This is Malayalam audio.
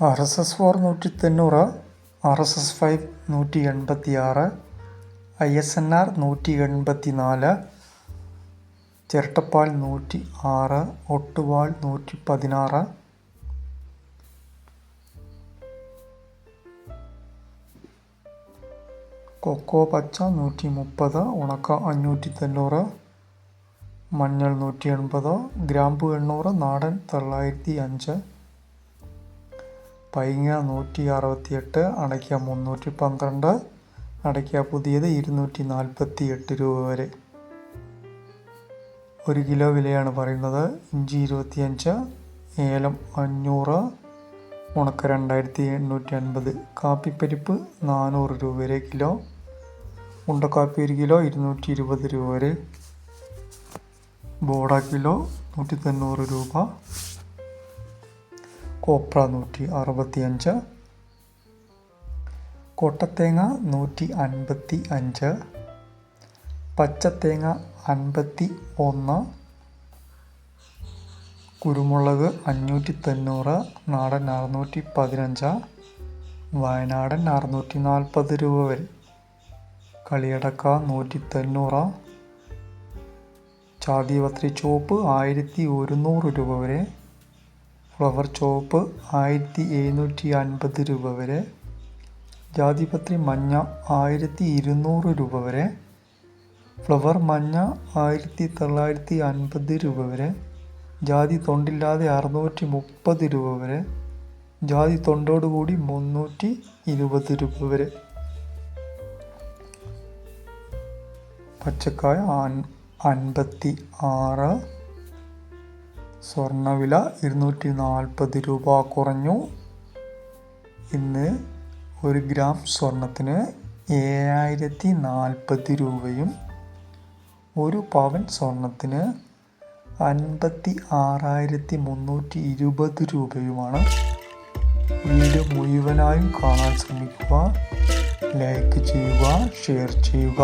RSS-4 190, RSS-5 186, ISNR 184, ചിരട്ടപ്പാൽ 106, ഒട്ടുവാൾ 116, കൊക്കോ പച്ച 130, ഉണക്ക 590, മഞ്ഞൾ 180, ഗ്രാമ്പു 800, നാടൻ 905, പൈങ്ങ 168, അടയ്ക്ക 312, അടയ്ക്ക പുതിയത് 248 രൂപ വരെ. 1 കിലോ വിലയാണ് പറയുന്നത്. ഇഞ്ചി 25, ഏലം 500, ഉണക്ക 2850, കാപ്പിപ്പരിപ്പ് 400 രൂപ വരെ കിലോ, ഉണ്ടക്കാപ്പി 1 കിലോ 220 രൂപ വരെ, ബോഡ കിലോ 190 രൂപ, കോപ്ര 165, കൊട്ടത്തേങ്ങ 155, പച്ചത്തേങ്ങ 51, കുരുമുളക് 590, നാടൻ 615, വയനാടൻ 640 രൂപ വരെ, കളിയടക്ക 190, ചാതിപത്രി ചുവപ്പ് 1100 രൂപ വരെ, ഫ്ലവർ ചുവപ്പ് 1750 രൂപ വരെ, ജാതിപത്രി മഞ്ഞ 1200 രൂപ വരെ, ഫ്ലവർ മഞ്ഞ 1950 രൂപ വരെ, ജാതി തൊണ്ടില്ലാതെ 630 രൂപ വരെ, ജാതി തൊണ്ടോടുകൂടി 320 രൂപ വരെ, പച്ചക്കായ 56, സ്വർണ്ണവില 240 രൂപ കുറഞ്ഞു. ഇന്ന് 1 ഗ്രാം സ്വർണത്തിന് 7040 രൂപയും 1 പവൻ സ്വർണത്തിന് 56320 രൂപയുമാണ്. വീഡിയോ മുഴുവനായും കാണാൻ ശ്രമിക്കുക, ലൈക്ക് ചെയ്യുക, ഷെയർ ചെയ്യുക.